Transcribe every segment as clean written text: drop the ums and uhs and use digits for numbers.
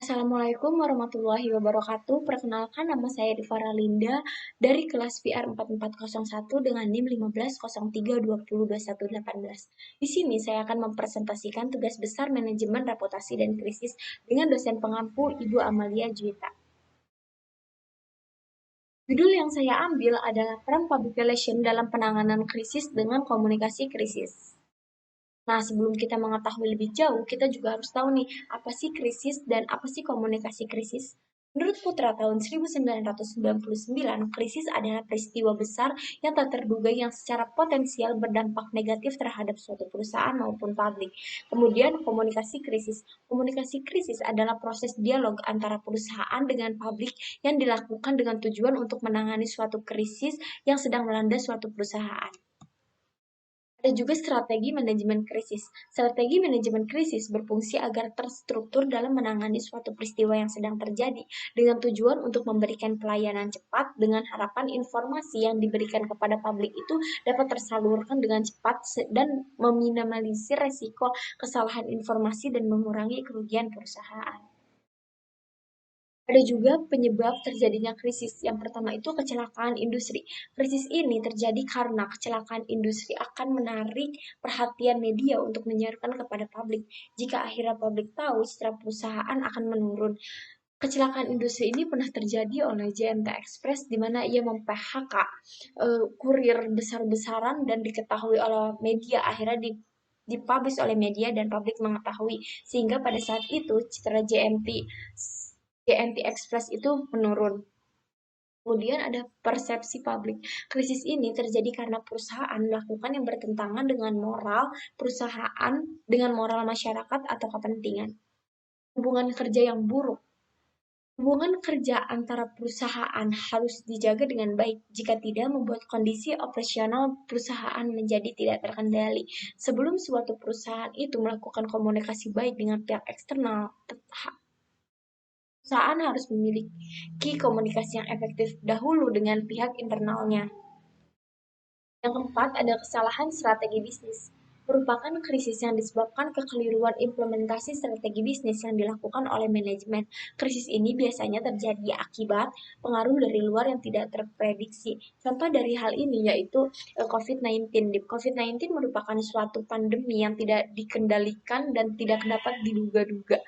Assalamualaikum warahmatullahi wabarakatuh. Perkenalkan, nama saya Divara Linda dari kelas VR 4401 dengan NIM 1503202118. Di sini saya akan mempresentasikan tugas besar manajemen reputasi dan krisis dengan dosen pengampu Ibu Amalia Juwita. Judul yang saya ambil adalah peran public relation dalam penanganan krisis dengan komunikasi krisis. Nah, sebelum kita mengetahui lebih jauh, kita juga harus tahu nih, apa sih krisis dan apa sih komunikasi krisis? Menurut Putra tahun 1999, krisis adalah peristiwa besar yang tak terduga yang secara potensial berdampak negatif terhadap suatu perusahaan maupun publik. Kemudian komunikasi krisis. Komunikasi krisis adalah proses dialog antara perusahaan dengan publik yang dilakukan dengan tujuan untuk menangani suatu krisis yang sedang melanda suatu perusahaan. Ada juga strategi manajemen krisis. Strategi manajemen krisis berfungsi agar terstruktur dalam menangani suatu peristiwa yang sedang terjadi dengan tujuan untuk memberikan pelayanan cepat dengan harapan informasi yang diberikan kepada publik itu dapat tersalurkan dengan cepat dan meminimalisir resiko kesalahan informasi dan mengurangi kerugian perusahaan. Ada juga penyebab terjadinya krisis. Yang pertama itu kecelakaan industri. Krisis ini terjadi karena kecelakaan industri akan menarik perhatian media untuk menyiarkan kepada publik. Jika akhirnya publik tahu, citra perusahaan akan menurun. Kecelakaan industri ini pernah terjadi oleh JNT Express di mana ia mem-PHK kurir besar-besaran dan diketahui oleh media, akhirnya dipublish oleh media dan publik mengetahui, sehingga pada saat itu citra JNT Express itu menurun. Kemudian ada persepsi publik. Krisis ini terjadi karena perusahaan melakukan yang bertentangan dengan moral perusahaan, dengan moral masyarakat atau kepentingan. Hubungan kerja yang buruk. Hubungan kerja antara perusahaan harus dijaga dengan baik, jika tidak membuat kondisi operasional perusahaan menjadi tidak terkendali. Sebelum suatu perusahaan itu melakukan komunikasi baik dengan pihak eksternal, perusahaan harus memiliki komunikasi yang efektif dahulu dengan pihak internalnya. Yang keempat, ada kesalahan strategi bisnis. Merupakan krisis yang disebabkan kekeliruan implementasi strategi bisnis yang dilakukan oleh manajemen. Krisis ini biasanya terjadi akibat pengaruh dari luar yang tidak terprediksi. Contoh dari hal ini yaitu COVID-19. COVID-19 merupakan suatu pandemi yang tidak dikendalikan dan tidak dapat diduga-duga.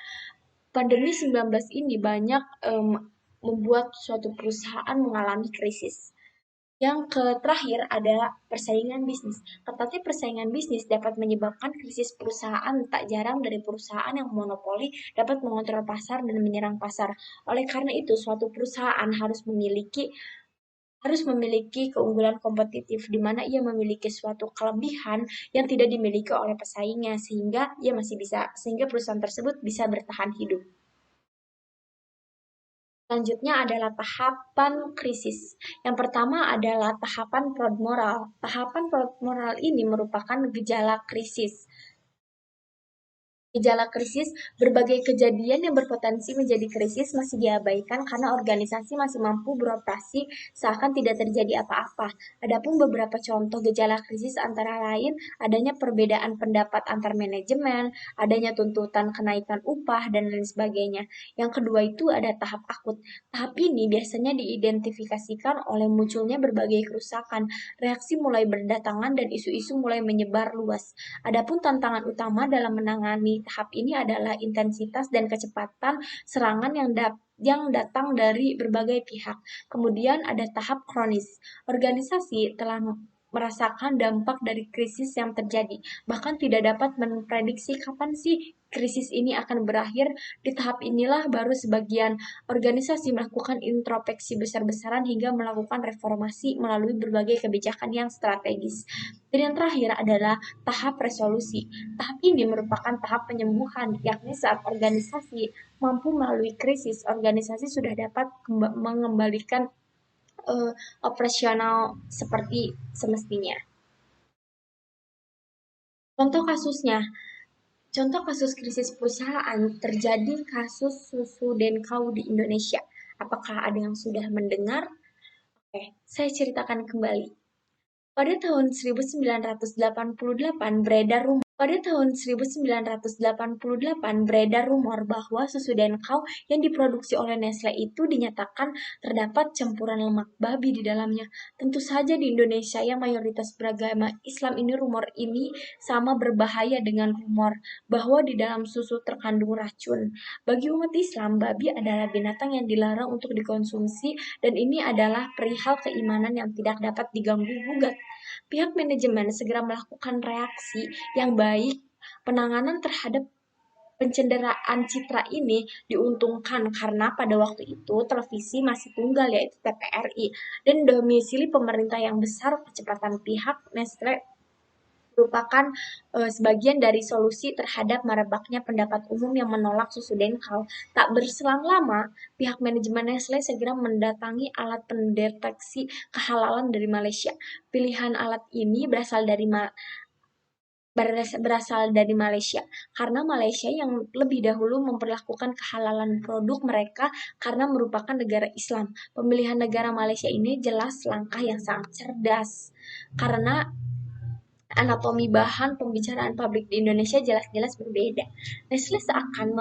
Pandemi 19 ini banyak membuat suatu perusahaan mengalami krisis. Yang terakhir adalah persaingan bisnis. Ketatnya persaingan bisnis dapat menyebabkan krisis perusahaan. Tak jarang dari perusahaan yang monopoli dapat mengontrol pasar dan menyerang pasar. Oleh karena itu, suatu perusahaan harus memiliki keunggulan kompetitif di mana ia memiliki suatu kelebihan yang tidak dimiliki oleh pesaingnya sehingga perusahaan tersebut bisa bertahan hidup. Selanjutnya adalah tahapan krisis. Yang pertama adalah tahapan proud-moral. Tahapan proud-moral ini merupakan gejala krisis. Gejala krisis, berbagai kejadian yang berpotensi menjadi krisis masih diabaikan karena organisasi masih mampu beroperasi seakan tidak terjadi apa-apa. Adapun beberapa contoh gejala krisis antara lain adanya perbedaan pendapat antar manajemen, adanya tuntutan kenaikan upah, dan lain sebagainya. Yang kedua itu ada tahap akut. Tahap ini biasanya diidentifikasikan oleh munculnya berbagai kerusakan, reaksi mulai berdatangan, dan isu-isu mulai menyebar luas. Adapun tantangan utama dalam menangani tahap ini adalah intensitas dan kecepatan serangan yang datang dari berbagai pihak. Kemudian ada tahap kronis. Organisasi telah merasakan dampak dari krisis yang terjadi, bahkan tidak dapat memprediksi kapan sih krisis ini akan berakhir. Di tahap inilah baru sebagian organisasi melakukan introspeksi besar-besaran hingga melakukan reformasi melalui berbagai kebijakan yang strategis. Dan yang terakhir adalah tahap resolusi. Tahap ini merupakan tahap penyembuhan, yakni saat organisasi mampu melalui krisis, organisasi sudah dapat mengembalikan operasional seperti semestinya. Contoh kasusnya, contoh kasus krisis perusahaan terjadi kasus Susu Denkau di Indonesia. Apakah ada yang sudah mendengar? Oke, saya ceritakan kembali. Pada tahun 1988 beredar rumor Pada tahun 1988, beredar rumor bahwa susu Denkau yang diproduksi oleh Nestle itu dinyatakan terdapat campuran lemak babi di dalamnya. Tentu saja di Indonesia yang mayoritas beragama Islam ini rumor ini sama berbahaya dengan rumor bahwa di dalam susu terkandung racun. Bagi umat Islam, babi adalah binatang yang dilarang untuk dikonsumsi dan ini adalah perihal keimanan yang tidak dapat diganggu-gugat. Pihak manajemen segera melakukan reaksi yang baik. Penanganan terhadap pencenderaan citra ini diuntungkan karena pada waktu itu televisi masih tunggal yaitu TVRI dan domisili pemerintah yang besar. Kecepatan pihak Nestle merupakan sebagian dari solusi terhadap merebaknya pendapat umum yang menolak susu Denkau. Tak berselang lama, pihak manajemen Nestle segera mendatangi alat pendeteksi kehalalan dari Malaysia. Pilihan alat ini berasal dari Malaysia, karena Malaysia yang lebih dahulu memperlakukan kehalalan produk mereka karena merupakan negara Islam. Pemilihan negara Malaysia ini jelas langkah yang sangat cerdas, karena anatomi bahan pembicaraan publik di Indonesia jelas-jelas berbeda. Nestle seakan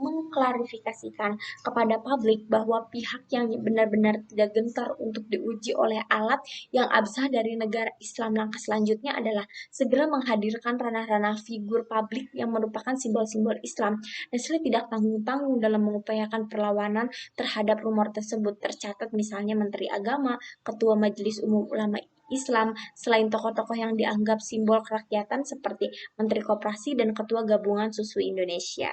mengklarifikasikan kepada publik bahwa pihak yang benar-benar tidak gentar untuk diuji oleh alat yang absah dari negara Islam. Langkah selanjutnya adalah segera menghadirkan ranah-ranah figur publik yang merupakan simbol-simbol Islam. Nestle tidak tanggung-tanggung dalam mengupayakan perlawanan terhadap rumor tersebut. Tercatat misalnya Menteri Agama, Ketua Majelis Umum Ulama Islam, selain tokoh-tokoh yang dianggap simbol kerakyatan seperti Menteri Koperasi dan Ketua Gabungan Susu Indonesia.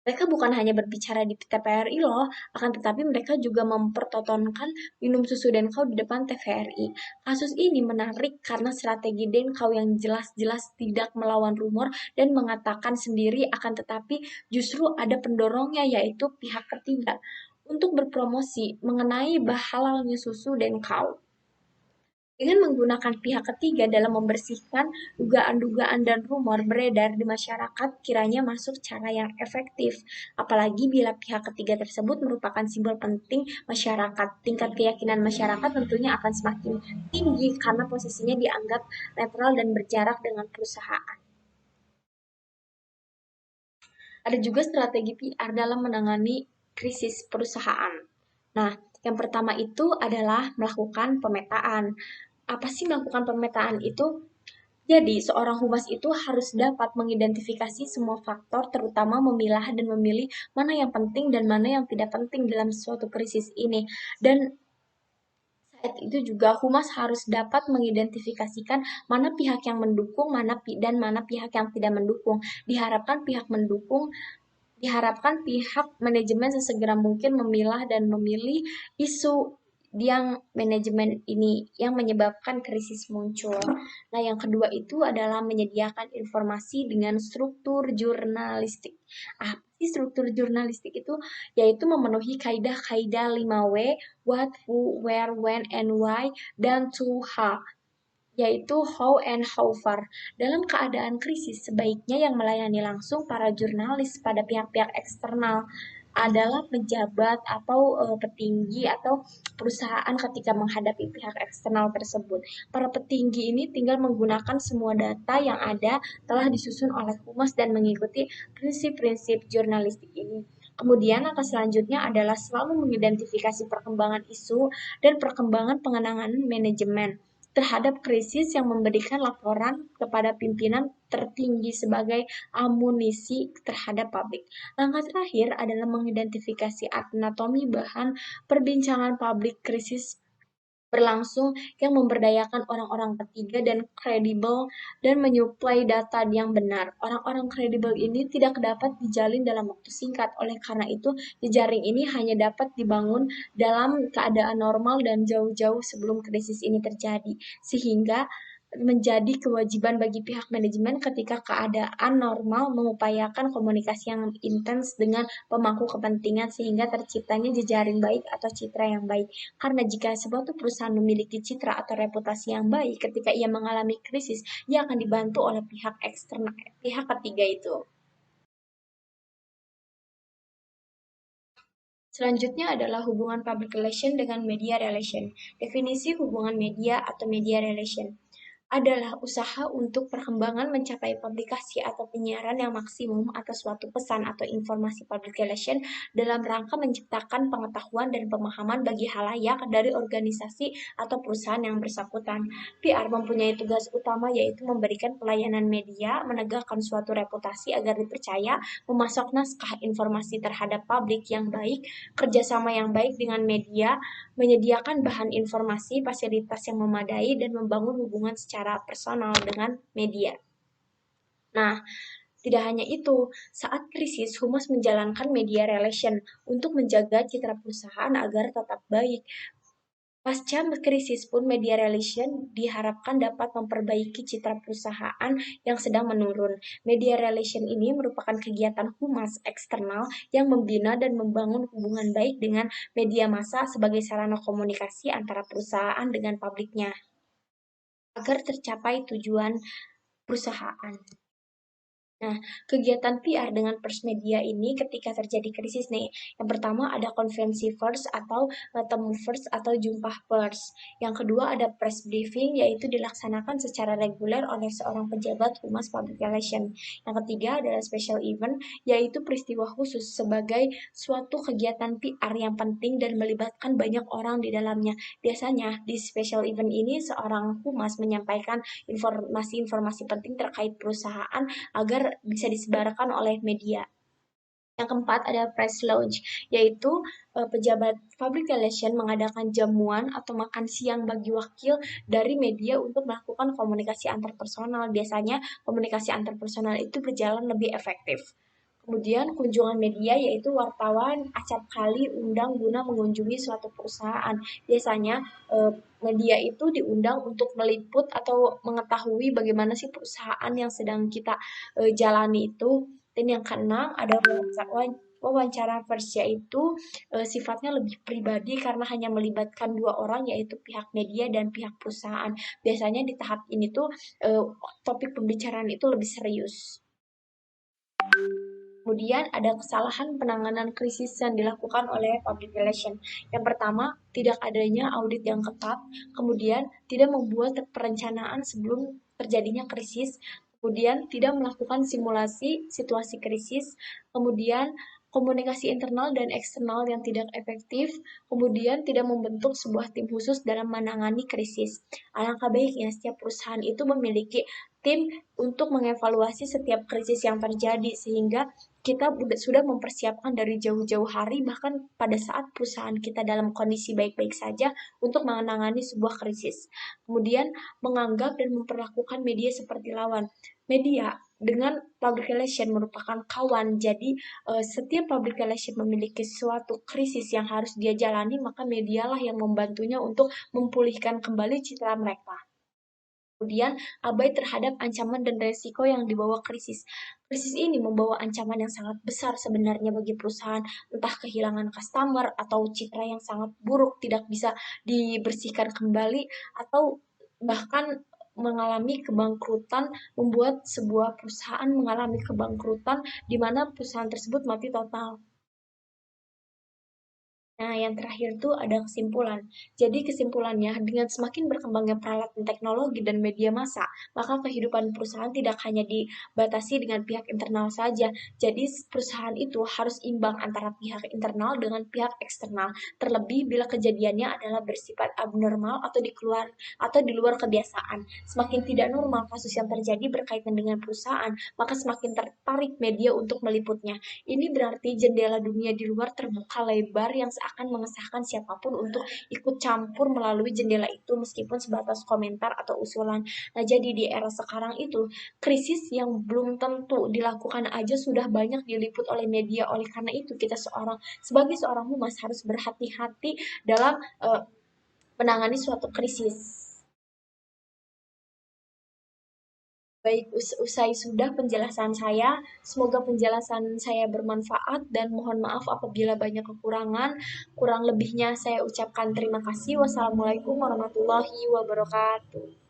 Mereka bukan hanya berbicara di TVRI loh, akan tetapi mereka juga mempertontonkan minum susu Denkau di depan TVRI. Kasus ini menarik karena strategi Denkau yang jelas-jelas tidak melawan rumor dan mengatakan sendiri, akan tetapi justru ada pendorongnya yaitu pihak ketiga untuk berpromosi mengenai halalnya susu Denkau. Dengan menggunakan pihak ketiga dalam membersihkan dugaan-dugaan dan rumor beredar di masyarakat kiranya masuk cara yang efektif. Apalagi bila pihak ketiga tersebut merupakan simbol penting masyarakat. Tingkat keyakinan masyarakat tentunya akan semakin tinggi karena posisinya dianggap netral dan berjarak dengan perusahaan. Ada juga strategi PR dalam menangani krisis perusahaan. Nah, yang pertama itu adalah melakukan pemetaan. Apa sih melakukan pemetaan itu? Jadi, seorang humas itu harus dapat mengidentifikasi semua faktor, terutama memilah dan memilih mana yang penting dan mana yang tidak penting dalam suatu krisis ini. Dan saat itu juga humas harus dapat mengidentifikasikan mana pihak yang mendukung, dan mana pihak yang tidak mendukung. Diharapkan pihak manajemen sesegera mungkin memilah dan memilih isu yang manajemen ini yang menyebabkan krisis muncul. Nah, yang kedua itu adalah menyediakan informasi dengan struktur jurnalistik. Apa sih struktur jurnalistik itu? Yaitu memenuhi kaidah-kaidah 5W, what, who, where, when, and why, dan to how, yaitu how and how far. Dalam keadaan krisis, sebaiknya yang melayani langsung para jurnalis pada pihak-pihak eksternal adalah pejabat atau petinggi atau perusahaan ketika menghadapi pihak eksternal tersebut. Para petinggi ini tinggal menggunakan semua data yang ada telah disusun oleh humas dan mengikuti prinsip-prinsip jurnalistik ini. Kemudian langkah selanjutnya adalah selalu mengidentifikasi perkembangan isu dan perkembangan pengenangan manajemen terhadap krisis yang memberikan laporan kepada pimpinan tertinggi sebagai amunisi terhadap publik. Langkah terakhir adalah mengidentifikasi anatomi bahan perbincangan publik krisis berlangsung yang memberdayakan orang-orang ketiga dan kredibel dan menyuplai data yang benar. Orang-orang kredibel ini tidak dapat dijalin dalam waktu singkat. Oleh karena itu, jejaring ini hanya dapat dibangun dalam keadaan normal dan jauh-jauh sebelum krisis ini terjadi. Sehingga menjadi kewajiban bagi pihak manajemen ketika keadaan normal mengupayakan komunikasi yang intens dengan pemangku kepentingan sehingga terciptanya jejaring baik atau citra yang baik. Karena jika sebuah perusahaan memiliki citra atau reputasi yang baik, ketika ia mengalami krisis, ia akan dibantu oleh pihak eksternal, pihak ketiga itu. Selanjutnya adalah hubungan public relation dengan media relation. Definisi hubungan media atau media relation. adalah usaha untuk perkembangan mencapai publikasi atau penyiaran yang maksimum atas suatu pesan atau informasi public relation dalam rangka menciptakan pengetahuan dan pemahaman bagi halayak dari organisasi atau perusahaan yang bersangkutan. PR mempunyai tugas utama yaitu memberikan pelayanan media, menegakkan suatu reputasi agar dipercaya, memasok naskah informasi terhadap publik yang baik, kerjasama yang baik dengan media, menyediakan bahan informasi, fasilitas yang memadai, dan membangun hubungan secara personal dengan media. Nah, tidak hanya itu, saat krisis, Humas menjalankan media relation untuk menjaga citra perusahaan agar tetap baik. Pasca krisis pun media relation diharapkan dapat memperbaiki citra perusahaan yang sedang menurun. Media relation ini merupakan kegiatan humas eksternal yang membina dan membangun hubungan baik dengan media massa sebagai sarana komunikasi antara perusahaan dengan publiknya agar tercapai tujuan perusahaan. Nah, kegiatan PR dengan pers media ini ketika terjadi krisis nih. Yang pertama ada konferensi pers atau temu pers atau jumpa pers. Yang kedua ada press briefing yaitu dilaksanakan secara reguler oleh seorang pejabat humas public relation. Yang ketiga adalah special event yaitu peristiwa khusus sebagai suatu kegiatan PR yang penting dan melibatkan banyak orang di dalamnya. Biasanya di special event ini seorang humas menyampaikan informasi-informasi penting terkait perusahaan agar bisa disebarkan oleh media. Yang keempat ada press launch, yaitu pejabat public relation mengadakan jamuan atau makan siang bagi wakil dari media untuk melakukan komunikasi antarpersonal. Biasanya komunikasi antarpersonal itu berjalan lebih efektif. Kemudian kunjungan media yaitu wartawan acap kali undang guna mengunjungi suatu perusahaan. Biasanya media itu diundang untuk meliput atau mengetahui bagaimana sih perusahaan yang sedang kita jalani itu. Dan yang keenam ada wawancara pers yaitu sifatnya lebih pribadi karena hanya melibatkan dua orang yaitu pihak media dan pihak perusahaan. Biasanya di tahap ini tuh topik pembicaraan itu lebih serius. Kemudian ada kesalahan penanganan krisis yang dilakukan oleh public relation. Yang pertama, tidak adanya audit yang ketat, kemudian tidak membuat perencanaan sebelum terjadinya krisis, kemudian tidak melakukan simulasi situasi krisis, kemudian komunikasi internal dan eksternal yang tidak efektif, kemudian tidak membentuk sebuah tim khusus dalam menangani krisis. Alangkah baiknya setiap perusahaan itu memiliki tim untuk mengevaluasi setiap krisis yang terjadi sehingga kita sudah mempersiapkan dari jauh-jauh hari bahkan pada saat perusahaan kita dalam kondisi baik-baik saja untuk menangani sebuah krisis. Kemudian menganggap dan memperlakukan media seperti lawan. Media dengan public relation merupakan kawan. Jadi setiap public relation memiliki suatu krisis yang harus dia jalani, maka medialah yang membantunya untuk memulihkan kembali citra mereka. Kemudian abai terhadap ancaman dan resiko yang dibawa krisis. Krisis ini membawa ancaman yang sangat besar sebenarnya bagi perusahaan, entah kehilangan customer atau citra yang sangat buruk tidak bisa dibersihkan kembali atau bahkan mengalami kebangkrutan, membuat sebuah perusahaan mengalami kebangkrutan di mana perusahaan tersebut mati total. Nah, yang terakhir tuh ada kesimpulan. Jadi kesimpulannya, dengan semakin berkembangnya peralatan teknologi dan media massa, maka kehidupan perusahaan tidak hanya dibatasi dengan pihak internal saja. Jadi perusahaan itu harus imbang antara pihak internal dengan pihak eksternal. Terlebih bila kejadiannya adalah bersifat abnormal atau di luar kebiasaan. Semakin tidak normal kasus yang terjadi berkaitan dengan perusahaan, maka semakin tertarik media untuk meliputnya. Ini berarti jendela dunia di luar terbuka lebar yang seakan mengesahkan siapapun untuk ikut campur melalui jendela itu meskipun sebatas komentar atau usulan. Nah, jadi di era sekarang itu, krisis yang belum tentu dilakukan aja sudah banyak diliput oleh media. Oleh karena itu, kita sebagai seorang humas harus berhati-hati dalam menangani suatu krisis. Baik, usai sudah penjelasan saya. Semoga penjelasan saya bermanfaat dan mohon maaf apabila banyak kekurangan. Kurang lebihnya saya ucapkan terima kasih. Wassalamualaikum warahmatullahi wabarakatuh.